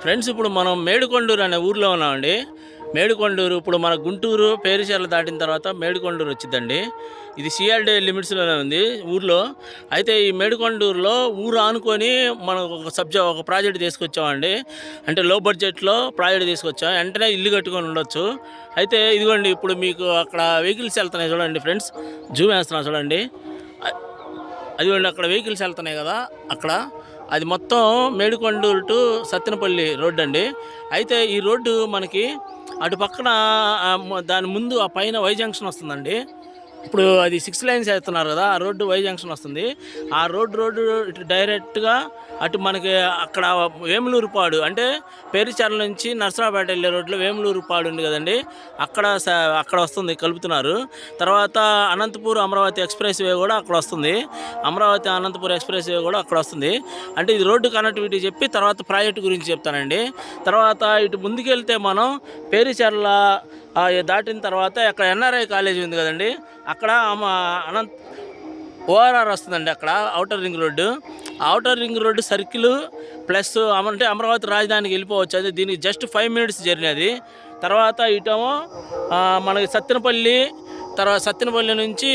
Friends, ఇప్పుడు మనం మేడికొండూరు అనే ఊర్లో ఉన్నామండి. మేడికొండూరు ఇప్పుడు మన గుంటూరు పేరుచెర్ల దాటిన తర్వాత మేడికొండూరు వచ్చిందండి. ఇది సిఆర్డీ లిమిట్స్లోనే ఉంది ఊర్లో. అయితే ఈ మేడికొండూరులో ఊరు ఆనుకొని మనం ఒక ప్రాజెక్ట్ తీసుకొచ్చామండి. అంటే లో బడ్జెట్లో ప్రాజెక్ట్ తీసుకొచ్చాం. వెంటనే ఇల్లు కట్టుకొని ఉండొచ్చు. అయితే ఇదిగోండి, ఇప్పుడు మీకు అక్కడ వెహికల్స్ వెళ్తున్నాయి చూడండి ఫ్రెండ్స్. జూమ్ వేస్తున్నా చూడండి. అదిగోండి, అక్కడ వెహికల్స్ వెళ్తున్నాయి కదా అక్కడ. అది మొత్తం మేడికొండూరు టు సత్తెనపల్లి రోడ్డు అండి. అయితే ఈ రోడ్డు మనకి అటు పక్కన దాని ముందు ఆ పైన వై జంక్షన్ వస్తుందండి. ఇప్పుడు అది 6 లైన్స్ వేస్తున్నారు కదా, ఆ రోడ్డు వై జంక్షన్ వస్తుంది. ఆ రోడ్డు ఇటు డైరెక్ట్గా అటు మనకి అక్కడ వేములూరుపాడు, అంటే పేరుచెర్ల నుంచి నర్సరావుపేట వెళ్ళే రోడ్లో వేములూరుపాడు ఉంది కదండి, అక్కడ వస్తుంది, కలుపుతున్నారు. తర్వాత అనంతపూర్ అమరావతి ఎక్స్ప్రెస్ వే కూడా అక్కడ వస్తుంది. అమరావతి అనంతపూర్ ఎక్స్ప్రెస్ వే కూడా అక్కడ వస్తుంది. అంటే ఇది రోడ్డు కనెక్టివిటీ చెప్పి తర్వాత ప్రాజెక్టు గురించి చెప్తానండి. తర్వాత ఇటు ముందుకెళ్తే మనం పేరుచెర్ల దాటిన తర్వాత అక్కడ ఎన్ఆర్ఐ కాలేజీ ఉంది కదండి, అక్కడ ఓఆర్ఆర్ వస్తుందండి. అక్కడ outer ring road, outer ring road circle plus అంటే అమరావతి రాజధానికి వెళ్ళిపోవచ్చు. అది దీనికి జస్ట్ 5 మినిట్స్ జర్నీ అది. తర్వాత ఇటేమో మనకి సత్తెనపల్లి, తర్వాత సత్తెనపల్లి నుంచి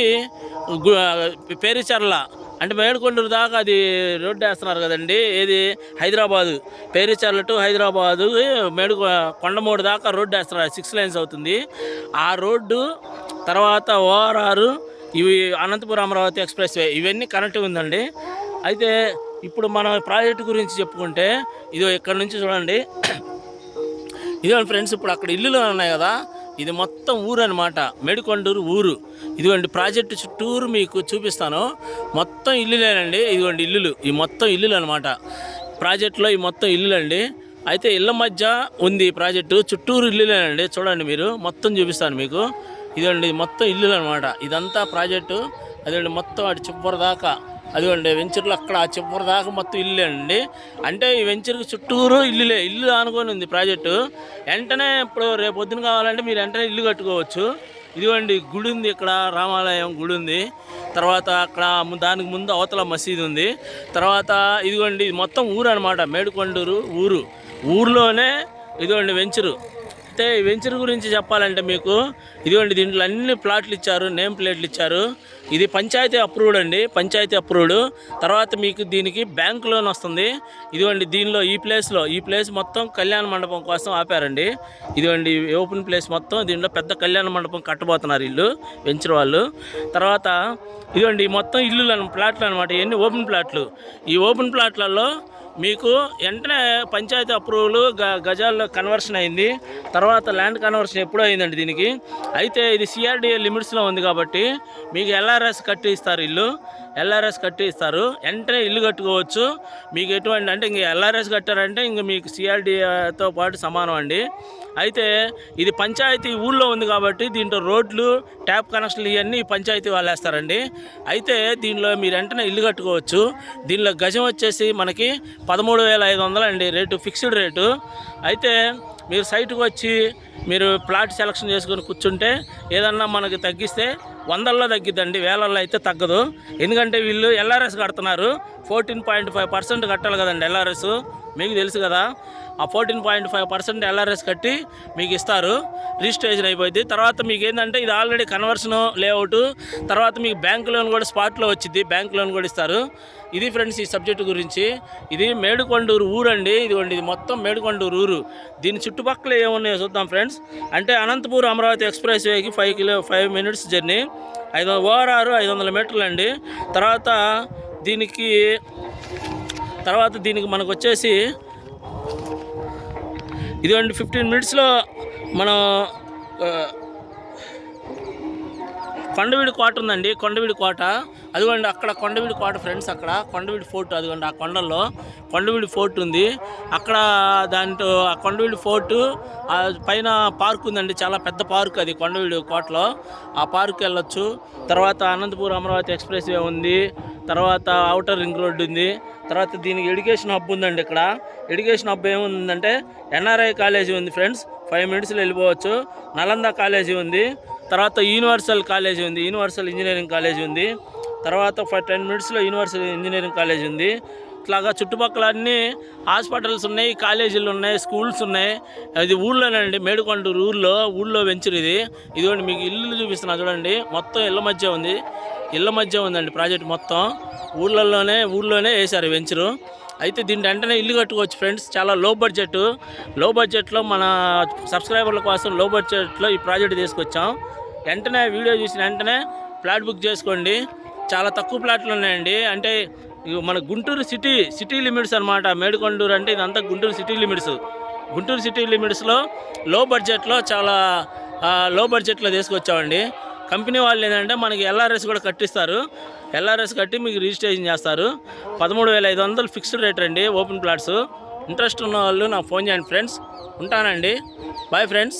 పేరుచెర్ల అంటే మేడికొండూరు దాకా అది రోడ్డు వేస్తున్నారు కదండి. ఏది హైదరాబాదు, పేరుచెర్ల టు హైదరాబాదు కొండమూడు దాకా రోడ్డు వేస్తున్నారు. 6 లైన్స్ అవుతుంది ఆ రోడ్డు. తర్వాత ఓఆర్ఆర్, ఇవి అనంతపురం అమరావతి ఎక్స్ప్రెస్ వే, ఇవన్నీ కనెక్ట్ ఉందండి. అయితే ఇప్పుడు మనం ప్రాజెక్టు గురించి చెప్పుకుంటే ఇది ఇక్కడ నుంచి చూడండి. ఇదే ఫ్రెండ్స్, ఇప్పుడు అక్కడ ఇల్లులు ఉన్నాయి కదా, ఇది మొత్తం ఊరు అనమాట, మేడికొండూరు ఊరు. ఇదిగోండి ప్రాజెక్టు చుట్టూరు మీకు చూపిస్తాను. మొత్తం ఇల్లులేనండి. ఇదిగోండి ఇల్లులు, ఈ మొత్తం ఇల్లులు అనమాట. ప్రాజెక్టులో ఈ మొత్తం ఇల్లులండి. అయితే ఇళ్ళ మధ్య ఉంది ప్రాజెక్టు, చుట్టూరు ఇల్లులేనండి. చూడండి మీరు, మొత్తం చూపిస్తాను మీకు. ఇదిగోండి మొత్తం ఇల్లులు అనమాట. ఇదంతా ప్రాజెక్టు. అదిగోండి మొత్తం అటు చివరి దాకా, అదిగోండి వెంచర్లు అక్కడ ఆ చివరి దాకా మొత్తం ఇల్లు అండి. అంటే ఈ వెంచర్కి చుట్టూరు ఇల్లు ఆనుకొని ఉంది ప్రాజెక్టు. వెంటనే ఇప్పుడు రేపు పొద్దున కావాలంటే మీరు వెంటనే ఇల్లు కట్టుకోవచ్చు. ఇదిగోండి గుడి ఉంది, ఇక్కడ రామాలయం గుడి ఉంది. తర్వాత అక్కడ దానికి ముందు అవతల మసీదు ఉంది. తర్వాత ఇదిగోండి మొత్తం ఊరు అనమాట, మేడికొండూరు ఊర్లోనే ఇదిగోండి వెంచరు. అయితే ఈ వెంచర్ గురించి చెప్పాలంటే మీకు ఇదిగోండి, దీంట్లో అన్ని ప్లాట్లు ఇచ్చారు, నేమ్ ప్లేట్లు ఇచ్చారు. ఇది పంచాయతీ అప్రూవ్డ్ అండి, పంచాయతీ అప్రూవ్డ్. తర్వాత మీకు దీనికి బ్యాంక్ లోన్ వస్తుంది. ఇదిగోండి దీనిలో ఈ ప్లేస్ మొత్తం కళ్యాణ మండపం కోసం ఆపారండి. ఇదిగోండి ఓపెన్ ప్లేస్ మొత్తం, దీంట్లో పెద్ద కళ్యాణ మండపం కట్టబోతున్నారు ఇల్లు వెంచర్ వాళ్ళు. తర్వాత ఇదిగోండి మొత్తం ఇల్లు ప్లాట్లు అనమాట, ఇవన్నీ ఓపెన్ ప్లాట్లు. ఈ ఓపెన్ ప్లాట్లలో మీకు వెంటనే పంచాయతీ అప్రూవల్ గజాల్లో కన్వర్షన్ అయింది. తర్వాత ల్యాండ్ కన్వర్షన్ ఎప్పుడూ అయిందండి దీనికి. అయితే ఇది సిఆర్డీఏ లిమిట్స్లో ఉంది కాబట్టి మీకు ఎల్ఆర్ఎస్ కట్టి ఇస్తారు, ఎల్ఆర్ఎస్ కట్టి ఇస్తారు. వెంటనే ఇల్లు కట్టుకోవచ్చు. మీకు ఎటువంటి అంటే ఇంక ఎల్ఆర్ఎస్ కట్టారంటే ఇంక మీకు సిఆర్డీఏతో పాటు సమానం అండి. అయితే ఇది పంచాయతీ ఊళ్ళో ఉంది కాబట్టి దీంట్లో రోడ్లు, ట్యాప్ కనెక్షన్లు ఇవన్నీ పంచాయతీ వాళ్ళు వేస్తారండి. అయితే దీనిలో మీరు వెంటనే ఇల్లు కట్టుకోవచ్చు. దీనిలో గజం వచ్చేసి మనకి 13,500 అండి, రేటు ఫిక్స్డ్ రేటు. అయితే మీరు సైట్కి వచ్చి మీరు ప్లాట్ సెలక్షన్ చేసుకొని కూర్చుంటే ఏదన్నా మనకి తగ్గిస్తే 100లో తగ్గిద్దండి, వేలల్లో అయితే తగ్గదు. ఎందుకంటే వీళ్ళు ఎల్ఆర్ఎస్ కడుతున్నారు. 14.5% కట్టాలి కదండి ఎల్ఆర్ఎస్, మీకు తెలుసు కదా. ఆ 14.5% ఎల్ఆర్ఎస్ కట్టి మీకు ఇస్తారు, రిజిస్ట్రేషన్ అయిపోయింది. తర్వాత మీకు ఏంటంటే ఇది ఆల్రెడీ కన్వర్షన్ లేఅవుట్. తర్వాత మీకు బ్యాంక్ లోన్ కూడా స్పాట్లో వచ్చింది, బ్యాంక్ లోన్ కూడా ఇస్తారు. ఇది ఫ్రెండ్స్ ఈ సబ్జెక్టు గురించి. ఇది మేడికొండూరు ఊరు అండి. ఇదిగోండి ఇది మొత్తం మేడికొండూరు ఊరు. దీని చుట్టుపక్కల ఏమున్నాయో చూద్దాం ఫ్రెండ్స్. అంటే అనంతపూర్ అమరావతి ఎక్స్ప్రెస్ వేకి 5 మినిట్స్ జర్నీ, ఓఆర్ఆర్ 500 మీటర్లు అండి. తర్వాత దీనికి మనకు వచ్చేసి ఇదిగోండి 15 మినిట్స్లో మనం కొండవీడి కోట ఉందండి, కొండవీడి కోట. అదిగోండి అక్కడ కొండవీడి కోట ఫ్రెండ్స్, అక్కడ కొండవీడి ఫోర్ట్, అదిగోండి ఆ కొండల్లో కొండవీడి ఫోర్ట్ ఉంది. అక్కడ దాంట్లో ఆ కొండవీడి ఫోర్టు పైన పార్క్ ఉందండి, చాలా పెద్ద పార్క్ అది కొండవీడి కోటలో. ఆ పార్క్ వెళ్ళొచ్చు. తర్వాత అనంతపూర్ అమరావతి ఎక్స్ప్రెస్ వే ఉంది. తర్వాత ఔటర్ రింగ్ రోడ్డు ఉంది. తర్వాత దీనికి ఎడ్యుకేషన్ హబ్ ఉందండి. ఇక్కడ ఎడ్యుకేషన్ హబ్ ఏముందంటే ఎన్ఆర్ఐ కాలేజీ ఉంది ఫ్రెండ్స్, 5 మినిట్స్లో వెళ్ళిపోవచ్చు. నలంద కాలేజీ ఉంది. తర్వాత యూనివర్సల్ కాలేజీ ఉంది, యూనివర్సల్ ఇంజనీరింగ్ కాలేజీ ఉంది. తర్వాత 10 మినిట్స్లో యూనివర్సల్ ఇంజనీరింగ్ కాలేజ్ ఉంది. ఇట్లాగా చుట్టుపక్కల అన్నీ హాస్పిటల్స్ ఉన్నాయి, కాలేజీలు ఉన్నాయి, స్కూల్స్ ఉన్నాయి. అది ఊళ్ళోనండి, మేడుకొండూరు ఊళ్ళో వెంచర్ ఇది. ఇదిగోండి మీకు ఇల్లు చూపిస్తున్నా చూడండి, మొత్తం ఇళ్ళ మధ్య ఉందండి ప్రాజెక్ట్ మొత్తం. ఊళ్ళోనే వేశారు వెంచరు. అయితే దీని వెంటనే ఇల్లు కట్టుకోవచ్చు ఫ్రెండ్స్. చాలా లో బడ్జెట్లో మన సబ్స్క్రైబర్ల కోసం లో బడ్జెట్లో ఈ ప్రాజెక్ట్ తీసుకొచ్చాం. వెంటనే వీడియో చూసిన వెంటనే ఫ్లాట్ బుక్ చేసుకోండి. చాలా తక్కువ ప్లాట్లు ఉన్నాయండి. అంటే మన గుంటూరు సిటీ లిమిట్స్ అనమాట. మేడుకొండూరు అంటే ఇదంతా గుంటూరు సిటీ లిమిట్స్లో లో బడ్జెట్లో తీసుకొచ్చామండి. కంపెనీ వాళ్ళు ఏంటంటే మనకి ఎల్ఆర్ఎస్ కూడా కట్టిస్తారు. ఎల్ఆర్ఎస్ కట్టి మీకు రిజిస్ట్రేషన్ చేస్తారు. 13,500 ఫిక్స్డ్ రేట్ అండి, ఓపెన్ ప్లాట్స్. ఇంట్రెస్ట్ ఉన్న వాళ్ళు నాకు ఫోన్ చేయండి ఫ్రెండ్స్. ఉంటానండి, బాయ్ ఫ్రెండ్స్.